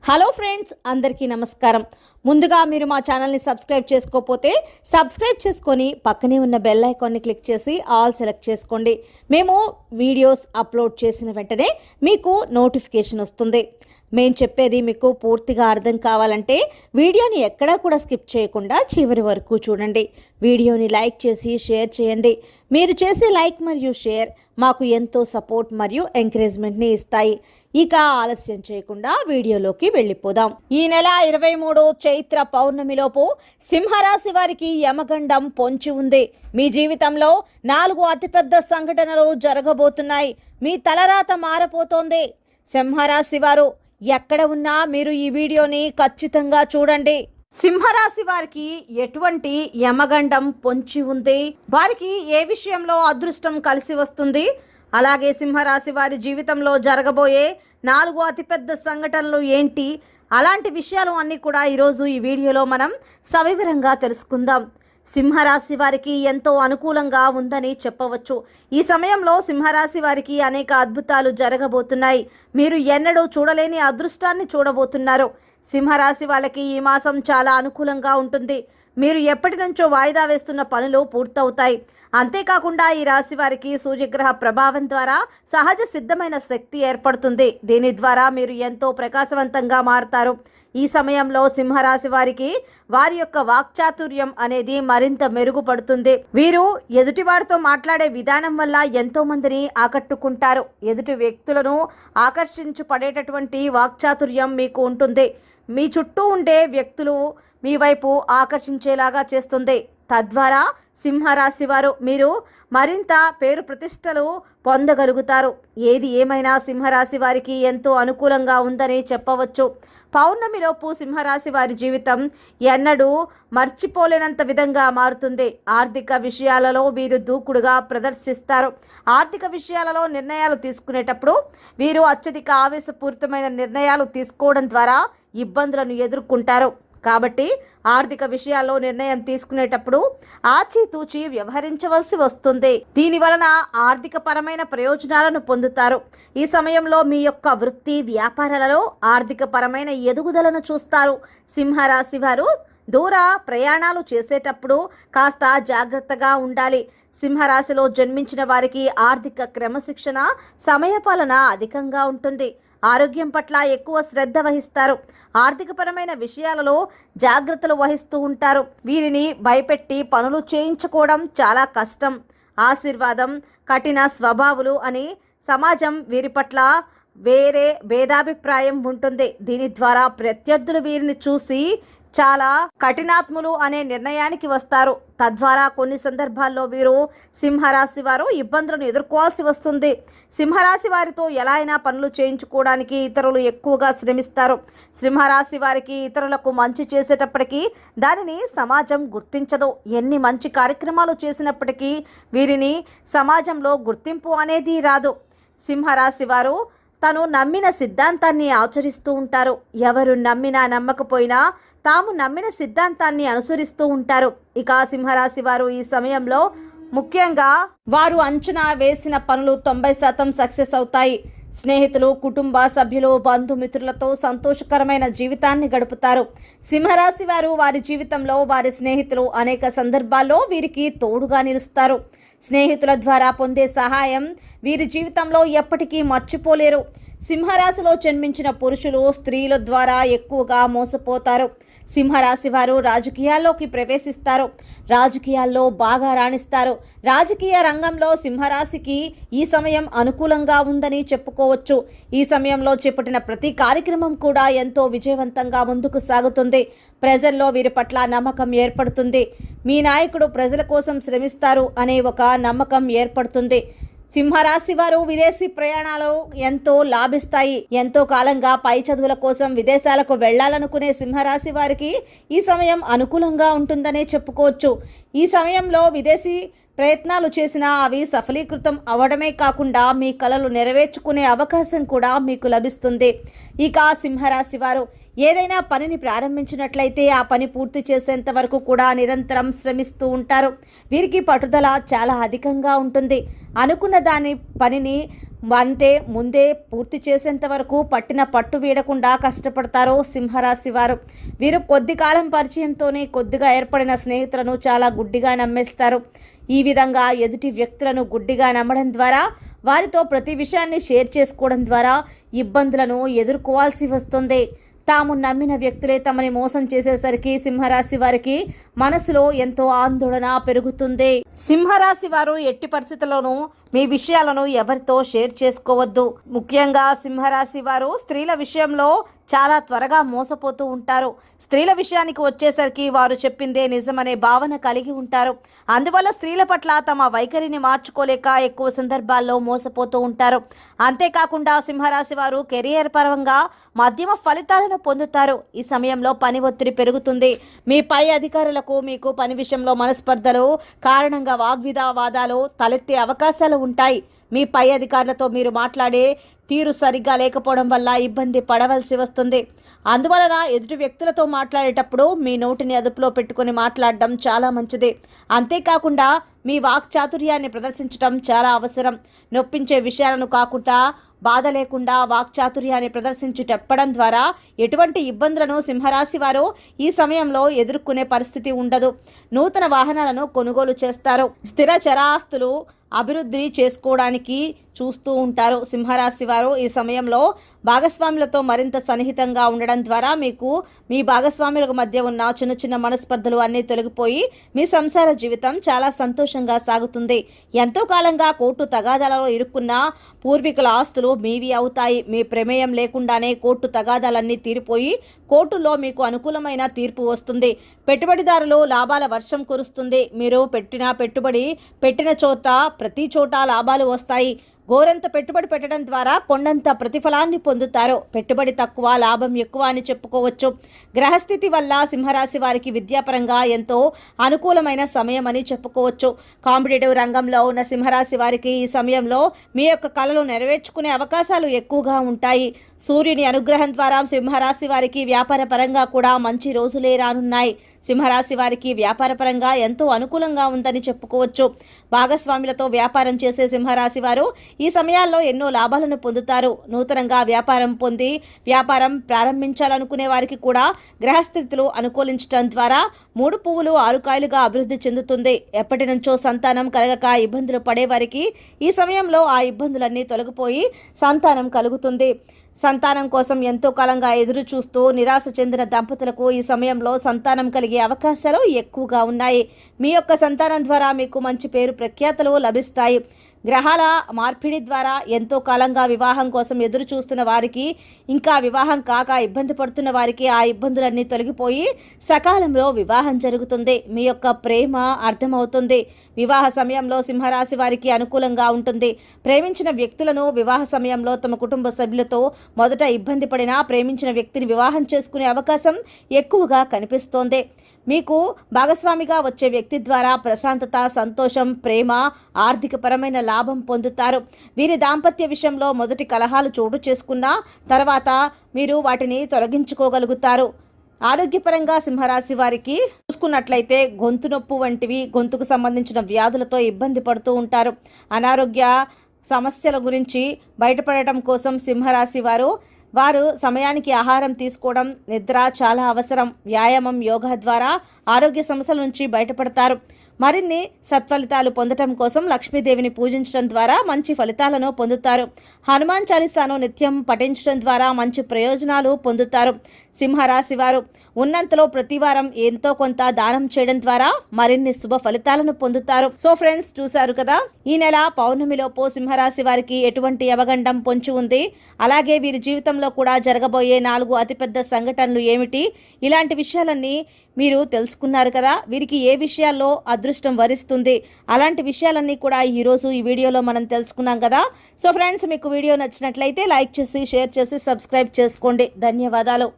Hello friends, అందరికీ నమస్కారం. ముందుగా మీరు మా ఛానల్ని సబ్స్క్రైబ్ చేసుకోకపోతే సబ్స్క్రైబ్ చేసుకొని పక్కనే ఉన్న బెల్ ఐకాన్ని క్లిక్ చేసి ఆల్ సెలెక్ట్ చేసుకోండి. మేము వీడియోస్ అప్లోడ్ చేసిన వెంటనే మీకు నోటిఫికేషన్ వస్తుంది. మేము చెప్పేది మీకు పూర్తిగా అర్థం కావాలంటే వీడియోని ఎక్కడా కూడా స్కిప్ చేయకుండా చివరి వరకు చూడండి. వీడియోని లైక్ చేసి షేర్ చేయండి. మీరు చేసే లైక్ మరియు షేర్ మాకు ఎంతో సపోర్ట్ మరియు ఎంకరేజ్మెంట్ని ఇస్తాయి. ఇక ఆలస్యం చేయకుండా వీడియోలోకి వెళ్ళిపోదాం. ఈ నెల 23 చైత్ర పౌర్ణమిలోపు సింహరాశి వారికి యమగండం పొంచి ఉంది. మీ జీవితంలో 4 అతిపెద్ద సంఘటనలు జరగబోతున్నాయి. మీ తలరాత మారపోతోంది. సింహరాశి వారు ఎక్కడ ఉన్నా మీరు ఈ వీడియోని ఖచ్చితంగా చూడండి. సింహరాశి వారికి ఎటువంటి యమగండం పొంచి ఉంది, వారికి ఏ విషయంలో అదృష్టం కలిసి వస్తుంది, అలాగే సింహరాశి వారి జీవితంలో జరగబోయే 4 అతిపెద్ద సంఘటనలు ఏంటి, అలాంటి విషయాలు అన్నీ కూడా ఈరోజు ఈ వీడియోలో మనం సవివరంగా తెలుసుకుందాం. సింహరాశి వారికి ఎంతో అనుకూలంగా ఉందని చెప్పవచ్చు. ఈ సమయంలో సింహరాశి వారికి అనేక అద్భుతాలు జరగబోతున్నాయి. మీరు ఎన్నడూ చూడలేని అదృష్టాన్ని చూడబోతున్నారు. సింహరాశి వాళ్ళకి ఈ మాసం చాలా అనుకూలంగా ఉంటుంది. మీరు ఎప్పటి నుంచో వాయిదా వేస్తున్న పనులు పూర్తవుతాయి. అంతేకాకుండా ఈ రాశి వారికి సూర్యగ్రహ ప్రభావం ద్వారా సహజ సిద్ధమైన శక్తి ఏర్పడుతుంది. దీని ద్వారా మీరు ఎంతో ప్రకాశవంతంగా మారుతారు. ఈ సమయంలో సింహరాశి వారికి వారి యొక్క వాక్చాతుర్యం అనేది మరింత మెరుగుపడుతుంది. వీరు ఎదుటివారితో మాట్లాడే విధానం వల్ల ఎంతో మందిని ఆకట్టుకుంటారు. ఎదుటి వ్యక్తులను ఆకర్షించబడేటటువంటి వాక్చాతుర్యం మీకు ఉంటుంది. మీ చుట్టూ ఉండే వ్యక్తులు మీ వైపు ఆకర్షించేలాగా చేస్తుంది. తద్వారా సింహరాశి వారు మీరు మరింత పేరు ప్రతిష్టలు పొందగలుగుతారు. ఏది ఏమైనా సింహరాశి వారికి ఎంతో అనుకూలంగా ఉందని చెప్పవచ్చు. పౌర్ణమిలోపు సింహరాశి వారి జీవితం ఎన్నడూ మర్చిపోలేనంత విధంగా మారుతుంది. ఆర్థిక విషయాలలో వీరు దూకుడుగా ప్రదర్శిస్తారు. ఆర్థిక విషయాలలో నిర్ణయాలు తీసుకునేటప్పుడు వీరు అత్యధిక ఆవేశపూరితమైన నిర్ణయాలు తీసుకోవడం ద్వారా ఇబ్బందులను ఎదుర్కొంటారు. కాబట్టి ఆర్థిక విషయాల్లో నిర్ణయం తీసుకునేటప్పుడు ఆచితూచి వ్యవహరించవలసి వస్తుంది. దీని వలన ఆర్థిక పరమైన ప్రయోజనాలను పొందుతారు. ఈ సమయంలో మీ యొక్క వృత్తి వ్యాపారాలలో ఆర్థిక పరమైన ఎదుగుదలను చూస్తారు. సింహరాశి వారు దూర ప్రయాణాలు చేసేటప్పుడు కాస్త జాగ్రత్తగా ఉండాలి. సింహరాశిలో జన్మించిన వారికి ఆర్థిక క్రమశిక్షణ, సమయపాలన అధికంగా ఉంటుంది. ఆరోగ్యం పట్ల ఎక్కువ శ్రద్ధ వహిస్తారు. ఆర్థికపరమైన విషయాలలో జాగ్రత్తలు వహిస్తూ ఉంటారు. వీరిని భయపెట్టి పనులు చేయించుకోవడం చాలా కష్టం. ఆశీర్వాదం, కఠిన స్వభావులు అని సమాజం వీరి పట్ల వేరే భేదాభిప్రాయం ఉంటుంది. దీని ద్వారా ప్రత్యర్థులు వీరిని చూసి చాలా కఠినాత్ములు అనే నిర్ణయానికి వస్తారు. తద్వారా కొన్ని సందర్భాల్లో వీరు సింహరాశి వారు ఇబ్బందులను ఎదుర్కోవాల్సి వస్తుంది. సింహరాశి వారితో ఎలా అయినా పనులు చేయించుకోవడానికి ఇతరులు ఎక్కువగా శ్రమిస్తారు. సింహరాశి వారికి ఇతరులకు మంచి చేసేటప్పటికీ దానిని సమాజం గుర్తించదు. ఎన్ని మంచి కార్యక్రమాలు చేసినప్పటికీ వీరిని సమాజంలో గుర్తింపు అనేది రాదు. సింహరాశి వారు తను నమ్మిన సిద్ధాంతాన్ని ఆచరిస్తూ ఉంటారు. ఎవరు నమ్మినా నమ్మకపోయినా తాము నమ్మిన సిద్ధాంతాన్ని అనుసరిస్తూ ఉంటారు. ఇక సింహరాశి వారు ఈ సమయంలో ముఖ్యంగా వారు అంచనా వేసిన పనులు 90% సక్సెస్ అవుతాయి. స్నేహితులు, కుటుంబ సభ్యులు, బంధుమిత్రులతో సంతోషకరమైన జీవితాన్ని గడుపుతారు. సింహరాశి వారు వారి జీవితంలో వారి స్నేహితులు అనేక సందర్భాల్లో వీరికి తోడుగా నిలుస్తారు. స్నేహితుల ద్వారా పొందే సహాయం వీరి జీవితంలో ఎప్పటికీ మర్చిపోలేరు. సింహరాశిలో జన్మించిన పురుషులు స్త్రీల ద్వారా ఎక్కువగా మోసపోతారు. సింహరాశి వారు రాజకీయాల్లోకి ప్రవేశిస్తారు. రాజకీయాల్లో బాగా రాణిస్తారు. రాజకీయ రంగంలో సింహరాశికి ఈ సమయం అనుకూలంగా ఉందని చెప్పుకోవచ్చు. ఈ సమయంలో చేపట్టిన ప్రతి కార్యక్రమం కూడా ఎంతో విజయవంతంగా ముందుకు సాగుతుంది. ప్రజల్లో వీరి పట్ల నమ్మకం ఏర్పడుతుంది. మీ నాయకుడు ప్రజల కోసం శ్రమిస్తారు అనే ఒక నమ్మకం ఏర్పడుతుంది. సింహరాశి వారు విదేశీ ప్రయాణాలు ఎంతో లాభిస్తాయి. ఎంతో కాలంగా పై చదువుల కోసం విదేశాలకు వెళ్లాలనుకునే సింహరాశి వారికి ఈ సమయం అనుకూలంగా ఉంటుందనే చెప్పుకోవచ్చు. ఈ సమయంలో విదేశీ ప్రయత్నాలు చేసినా అవి సఫలీకృతం అవ్వడమే కాకుండా మీ కలలు నెరవేర్చుకునే అవకాశం కూడా మీకు లభిస్తుంది. ఇక సింహరాశి వారు ఏదైనా పనిని ప్రారంభించినట్లయితే ఆ పని పూర్తి చేసేంత వరకు కూడా నిరంతరం శ్రమిస్తూ ఉంటారు. వీరికి పట్టుదల చాలా అధికంగా ఉంటుంది. అనుకున్న పనిని అంటే ముందే పూర్తి చేసేంత వరకు పట్టిన పట్టు వీడకుండా కష్టపడతారు సింహరాశి వారు. వీరు కొద్ది కాలం పరిచయంతోనే కొద్దిగా ఏర్పడిన స్నేహితులను చాలా గుడ్డిగా నమ్మేస్తారు. ఈ విధంగా ఎదుటి వ్యక్తులను గుడ్డిగా నమ్మడం ద్వారా, వారితో ప్రతి విషయాన్ని షేర్ చేసుకోవడం ద్వారా ఇబ్బందులను ఎదుర్కోవాల్సి వస్తుంది. తాము నమ్మిన వ్యక్తులే తమని మోసం చేసేసరికి సింహరాశి వారికి మనసులో ఎంతో ఆందోళన పెరుగుతుంది. సింహరాశి వారు ఎట్టి పరిస్థితుల్లోనూ మీ విషయాలను ఎవరితో షేర్ చేసుకోవద్దు. ముఖ్యంగా సింహరాశి వారు స్త్రీల విషయంలో చాలా త్వరగా మోసపోతూ ఉంటారు. స్త్రీల విషయానికి వచ్చేసరికి వారు చెప్పిందే నిజమనే భావన కలిగి ఉంటారు. అందువల్ల స్త్రీల పట్ల తమ వైఖరిని మార్చుకోలేక ఎక్కువ సందర్భాల్లో మోసపోతూ ఉంటారు. అంతేకాకుండా సింహరాశి వారు కెరియర్ పరంగా మధ్యమ ఫలితాలను పొందుతారు. ఈ సమయంలో పని ఒత్తిడి పెరుగుతుంది. మీ పై అధికారులకు మీకు పని విషయంలో మనస్పర్ధలు కారణంగా వాగ్వివాదాలు తలెత్తే అవకాశాలు ఉంటాయి. మీ పై అధికారులతో మీరు మాట్లాడే తీరు సరిగ్గా లేకపోవడం వల్ల ఇబ్బంది పడవలసి వస్తుంది. అందువలన ఎదుటి వ్యక్తులతో మాట్లాడేటప్పుడు మీ నోటిని అదుపులో పెట్టుకొని మాట్లాడడం చాలా మంచిది. అంతేకాకుండా మీ వాక్చాతుర్యాన్ని ప్రదర్శించడం చాలా అవసరం. నొప్పించే విషయాలను కాకుండా బాధ లేకుండా వాక్చాతుర్యాన్ని ప్రదర్శించి చెప్పడం ద్వారా ఎటువంటి ఇబ్బందులను సింహరాశి వారు ఈ సమయంలో ఎదుర్కొనే పరిస్థితి ఉండదు. నూతన వాహనాలను కొనుగోలు చేస్తారు. స్థిర చరాస్తులు అభివృద్ధి చేసుకోవడానికి చూస్తూ ఉంటారు. సింహరాశి వారు ఈ సమయంలో భాగస్వాములతో మరింత సన్నిహితంగా ఉండడం ద్వారా మీకు మీ భాగస్వాములకు మధ్య ఉన్న చిన్న చిన్న మనస్పర్ధలు అన్నీ తొలగిపోయి మీ సంసార జీవితం చాలా సంతోషంగా సాగుతుంది. ఎంతో కాలంగా కోర్టు తగాదాలలో ఇరుక్కున్న పూర్వీకుల ఆస్తులు మీవి అవుతాయి. మీ ప్రమేయం లేకుండానే కోర్టు తగాదాలన్నీ తీరిపోయి కోర్టులో మీకు అనుకూలమైన తీర్పు వస్తుంది. పెట్టుబడిదారులు లాభాల వర్షం కురుస్తుంది. మీరు పెట్టుబడి పెట్టిన చోట ప్రతి చోట లాభాలు వస్తాయి. గోరంత పెట్టుబడి పెట్టడం ద్వారా కొండంత ప్రతిఫలాన్ని పొందుతారు. పెట్టుబడి తక్కువ లాభం ఎక్కువ అని చెప్పుకోవచ్చు. గ్రహస్థితి వల్ల సింహరాశి వారికి విద్యాపరంగా ఎంతో అనుకూలమైన సమయం అని చెప్పుకోవచ్చు. కాంపిటేటివ్ రంగంలో ఉన్న సింహరాశి వారికి ఈ సమయంలో మీ యొక్క కళలు నెరవేర్చుకునే అవకాశాలు ఎక్కువగా ఉంటాయి. సూర్యుని అనుగ్రహం ద్వారా సింహరాశి వారికి వ్యాపార పరంగా కూడా మంచి రోజులే రానున్నాయి. సింహరాశి వారికి వ్యాపార పరంగా ఎంతో అనుకూలంగా ఉందని చెప్పుకోవచ్చు. భాగస్వాములతో వ్యాపారం చేసే సింహరాశి వారు ఈ సమయాల్లో ఎన్నో లాభాలను పొందుతారు. నూతనంగా వ్యాపారం ప్రారంభించాలనుకునే వారికి కూడా గ్రహస్థితులు అనుకూలించడం ద్వారా 3 పువ్వులు 6 కాయలుగా అభివృద్ధి చెందుతుంది. ఎప్పటి నుంచో సంతానం కలగక ఇబ్బందులు పడేవారికి ఈ సమయంలో ఆ ఇబ్బందులన్నీ తొలగిపోయి సంతానం కలుగుతుంది. సంతానం కోసం ఎంతో కాలంగా ఎదురు చూస్తూ నిరాశ చెందిన దంపతులకు ఈ సమయంలో సంతానం కలిగే అవకాశాలు ఎక్కువగా ఉన్నాయి. మీ యొక్క సంతానం ద్వారా మీకు మంచి పేరు ప్రఖ్యాతలు లభిస్తాయి. గ్రహాల మార్పిడి ద్వారా ఎంతో కాలంగా వివాహం కోసం ఎదురు చూస్తున్న వారికి, ఇంకా వివాహం కాక ఇబ్బంది పడుతున్న వారికి ఆ ఇబ్బందులన్నీ తొలగిపోయి సకాలంలో వివాహం జరుగుతుంది. మీ యొక్క ప్రేమ అర్థమవుతుంది. వివాహ సమయంలో సింహరాశి వారికి అనుకూలంగా ఉంటుంది. ప్రేమించిన వ్యక్తులను వివాహ సమయంలో తమ కుటుంబ సభ్యులతో మొదట ఇబ్బంది పడినా ప్రేమించిన వ్యక్తిని వివాహం చేసుకునే అవకాశం ఎక్కువగా కనిపిస్తోంది. మీకు భాగస్వామిగా వచ్చే వ్యక్తి ద్వారా ప్రశాంతత, సంతోషం, ప్రేమ, ఆర్థికపరమైన లాభం పొందుతారు. వీరి దాంపత్య విషయంలో మొదటి కలహాలు చోటు చేసుకున్న తర్వాత మీరు వాటిని తొలగించుకోగలుగుతారు. ఆరోగ్యపరంగా సింహరాశి వారికి చూసుకున్నట్లయితే గొంతు నొప్పి వంటివి, గొంతుకు సంబంధించిన వ్యాధులతో ఇబ్బంది పడుతూ ఉంటారు. అనారోగ్య సమస్యల గురించి బయటపడటం కోసం సింహరాశి వారు సమయానికి ఆహారం తీసుకోవడం, నిద్ర చాలా అవసరం. వ్యాయామం, యోగా ద్వారా ఆరోగ్య సమస్యల నుంచి బయటపడతారు. మరిన్ని సత్ఫలితాలు పొందడం కోసం లక్ష్మీదేవిని పూజించడం ద్వారా మంచి ఫలితాలను పొందుతారు. హనుమాన్ చాలీసాను నిత్యం పఠించడం ద్వారా మంచి ప్రయోజనాలు పొందుతారు. సింహరాశి వారు ఉన్నంతలో ప్రతివారం ఎంతో కొంత దానం చేయడం ద్వారా మరిన్ని శుభ ఫలితాలను పొందుతారు. సో ఫ్రెండ్స్, చూశారు కదా, ఈ నెల పౌర్ణమిలోపు సింహరాశి వారికి ఎటువంటి అవగండం పొంచి ఉంది, అలాగే వీరి జీవితంలో కూడా జరగబోయే 4 అతిపెద్ద సంఘటనలు ఏమిటి, ఇలాంటి విషయాలన్నీ మీరు తెలుసుకున్నారు కదా. వీరికి ఏ విషయాల్లో అదృష్టం వరిస్తుంది, అలాంటి విషయాలన్నీ కూడా ఈరోజు ఈ వీడియోలో మనం తెలుసుకున్నాం కదా. సో ఫ్రెండ్స్, మీకు వీడియో నచ్చినట్లయితే లైక్ చేసి, షేర్ చేసి, సబ్స్క్రైబ్ చేసుకోండి. ధన్యవాదాలు.